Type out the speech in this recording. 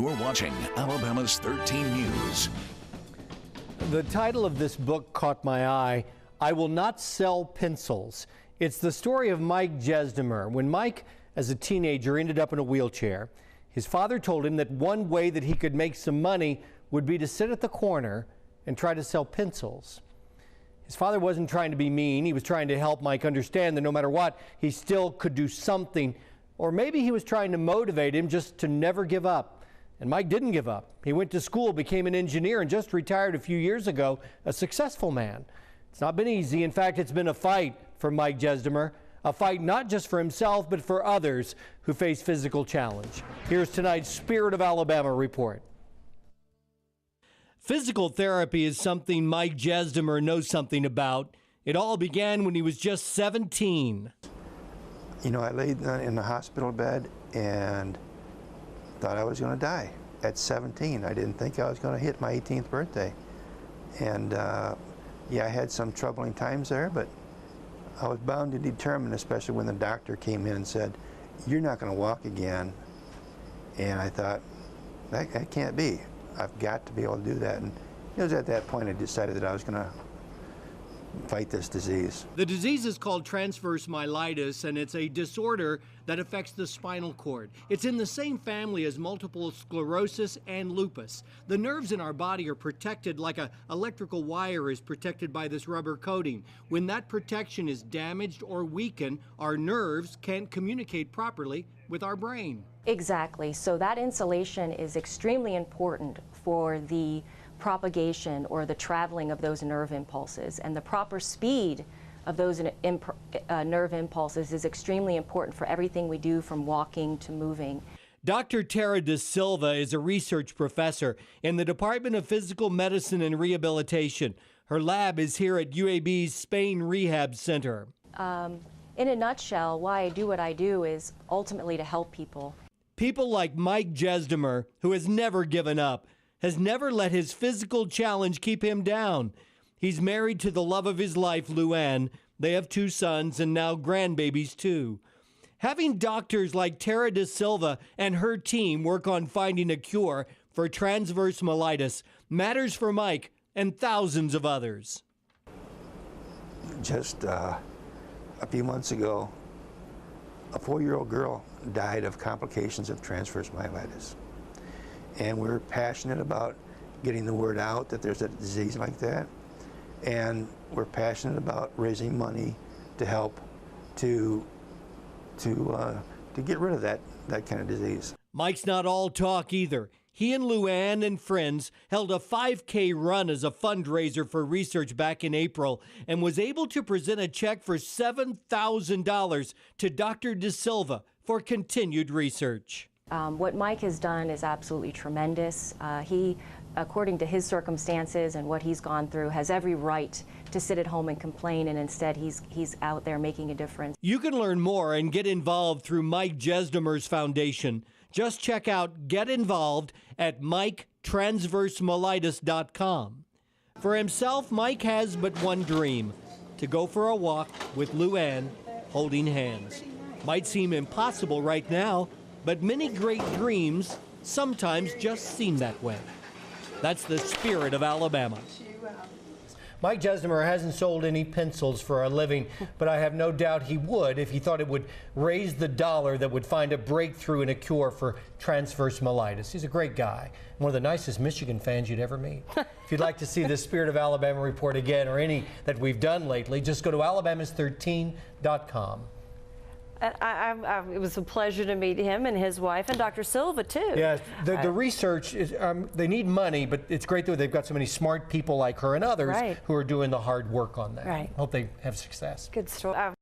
You're watching Alabama's 13 News. The title of this book caught my eye, I Will Not Sell Pencils. It's the story of Mike Jezdimir. When Mike, as a teenager, ended up in a wheelchair, his father told him that one way that he could make some money would be to sit at the corner and try to sell pencils. His father wasn't trying to be mean. He was trying to help Mike understand that no matter what, he still could do something. Or maybe he was trying to motivate him just to never give up. And Mike didn't give up. He went to school, became an engineer, and just retired a few years ago, a successful man. It's not been easy. In fact, it's been a fight for Mike Jezdimir, a fight not just for himself, but for others who face physical challenge. Here's tonight's Spirit of Alabama report. Physical therapy is something Mike Jezdimir knows something about. It all began when he was just 17. You know, I laid in the hospital bed and thought I was going to die at 17. I didn't think I was going to hit my 18th birthday. And yeah, I had some troubling times there, but I was bound and determined, especially when the doctor came in and said, "You're not going to walk again." And I thought, that can't be. I've got to be able to do that. And it was at that point I decided that I was going to fight this disease. The disease is called transverse myelitis, and it's a disorder that affects the spinal cord. It's in the same family as multiple sclerosis and lupus. The nerves in our body are protected like an electrical wire is protected by this rubber coating. When that protection is damaged or weakened, our nerves can't communicate properly with our brain. Exactly. So that insulation is extremely important for the propagation or the traveling of those nerve impulses, and the proper speed of those nerve impulses is extremely important for everything we do, from walking to moving. Dr. DeSilva is a research professor in the Department of Physical Medicine and Rehabilitation. Her lab is here at UAB's Spain Rehab Center. In a nutshell, why I do what I do is ultimately to help people. People like Mike Jezdimir, who has never given up, has never let his physical challenge keep him down. He's married to the love of his life, Luann. They have 2 sons and now grandbabies too. Having doctors like DeSilva and her team work on finding a cure for transverse myelitis matters for Mike and thousands of others. Just a few months ago, a 4-year-old girl died of complications of transverse myelitis. And we're passionate about getting the word out that there's a disease like that. And we're passionate about raising money to help to get rid of that kind of disease. Mike's not all talk either. He and Luann and friends held a 5K run as a fundraiser for research back in April and was able to present a check for $7,000 to Dr. DeSilva for continued research. What Mike has done is absolutely tremendous. He, according to his circumstances and what he's gone through, has every right to sit at home and complain, and instead he's out there making a difference. You can learn more and get involved through Mike Jezdimir's foundation. Just check out Get Involved at MikeTransverseMyelitis.com. For himself, Mike has but one dream: to go for a walk with Luann holding hands. Might seem impossible right now, but many great dreams sometimes just seem that way. That's the spirit of Alabama. Mike Jezdimir hasn't sold any pencils for a living, but I have no doubt he would if he thought it would raise the dollar that would find a breakthrough in a cure for transverse myelitis. He's a great guy, one of the nicest Michigan fans you'd ever meet. If you'd like to see the Spirit of Alabama report again, or any that we've done lately, just go to alabamas13.com. It was a pleasure to meet him and his wife, and Dr. Silva, too. Yeah, the research, is, they need money, but it's great that they've got so many smart people like her and others who are doing the hard work on that. Right. Hope they have success. Good story.